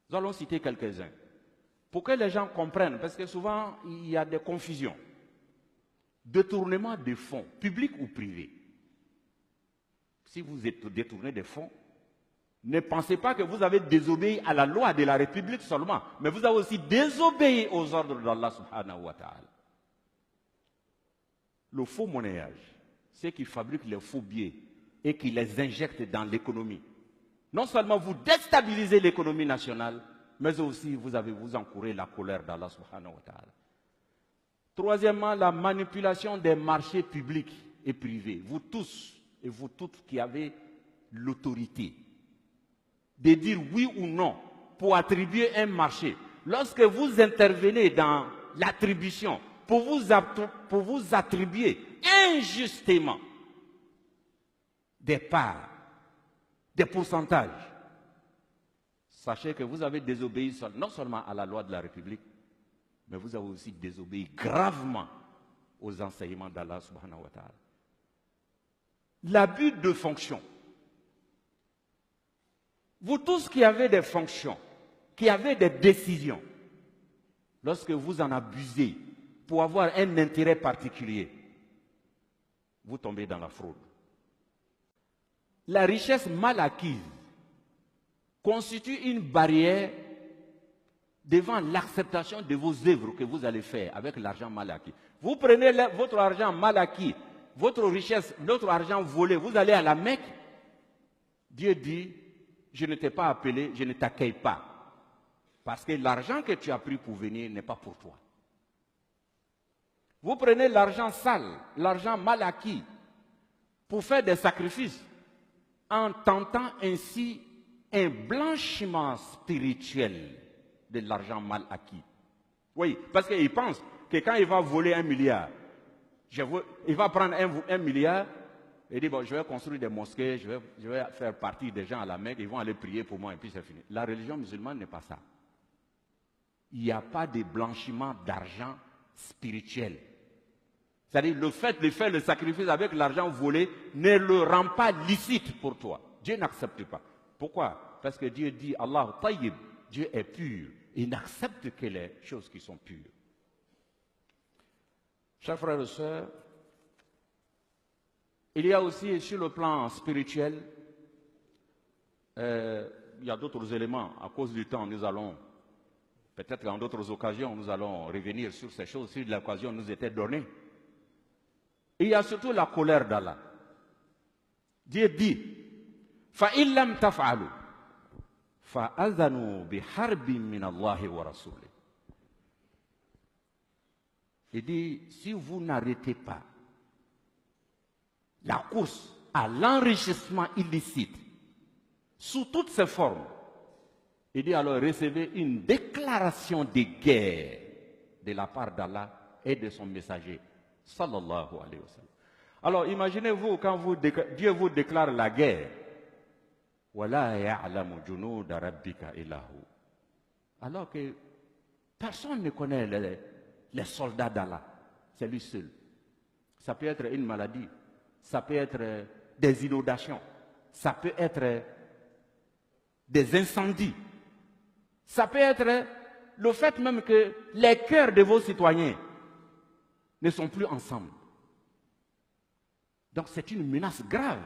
Nous allons citer quelques-uns. Pour que les gens comprennent, parce que souvent, il y a des confusions. Détournement des fonds, publics ou privés. Si vous détournez des fonds, ne pensez pas que vous avez désobéi à la loi de la République seulement, mais vous avez aussi désobéi aux ordres d'Allah subhanahu wa ta'ala. Le faux monnayage, ceux qui fabriquent les faux billets et qui les injectent dans l'économie. Non seulement vous déstabilisez l'économie nationale, mais aussi vous encourez la colère d'Allah subhanahu wa ta'ala. Troisièmement, la manipulation des marchés publics et privés. Vous tous et vous toutes qui avez l'autorité de dire oui ou non pour attribuer un marché. Lorsque vous intervenez dans l'attribution pour vous attribuer injustement des parts, des pourcentages, sachez que vous avez désobéi non seulement à la loi de la République, mais vous avez aussi désobéi gravement aux enseignements d'Allah subhanahu wa ta'ala. L'abus de fonction. Vous tous qui avez des fonctions, qui avez des décisions, lorsque vous en abusez pour avoir un intérêt particulier, vous tombez dans la fraude. La richesse mal acquise constitue une barrière devant l'acceptation de vos œuvres que vous allez faire avec l'argent mal acquis. Vous prenez votre argent mal acquis, votre richesse, notre argent volé, vous allez à la Mecque. Dieu dit, je ne t'ai pas appelé, je ne t'accueille pas. Parce que l'argent que tu as pris pour venir n'est pas pour toi. Vous prenez l'argent sale, l'argent mal acquis, pour faire des sacrifices, en tentant ainsi un blanchiment spirituel de l'argent mal acquis. Oui, parce qu'il pense que quand il va voler 1 milliard, il va prendre 1 milliard et dire, bon, je vais construire des mosquées, je vais faire partie des gens à la Mecque, ils vont aller prier pour moi et puis c'est fini. La religion musulmane n'est pas ça. Il n'y a pas de blanchiment d'argent spirituel. C'est-à-dire le fait de faire le sacrifice avec l'argent volé ne le rend pas licite pour toi. Dieu n'accepte pas. Pourquoi? Parce que Dieu dit, Allah tayyib, Dieu est pur. Il n'accepte que les choses qui sont pures. Chers frères et sœurs, il y a aussi sur le plan spirituel, il y a d'autres éléments. À cause du temps, nous allons, peut-être en d'autres occasions, nous allons revenir sur ces choses si l'occasion nous était donnée. Il y a surtout la colère d'Allah. Dieu dit, فَإِن لَمْ تَفْعَلُوا فَأَذَنُوا بِحَرْبٍ مِّنَ اللَّهِ وَرَسُولِهِ. Il dit, si vous n'arrêtez pas la course à l'enrichissement illicite sous toutes ses formes, il dit alors recevez une déclaration de guerre de la part d'Allah et de son messager, sallallahu alayhi wa sallam. Alors imaginez-vous quand Dieu vous déclare la guerre, وَلَا يَعْلَمُ جُنُودَ رَبِّكَ إِلَّا هُوَ. Alors que personne ne connaît les soldats d'Allah, c'est lui seul. Ça peut être une maladie, ça peut être des inondations, ça peut être des incendies, ça peut être le fait même que les cœurs de vos citoyens ne sont plus ensemble. Donc c'est une menace grave.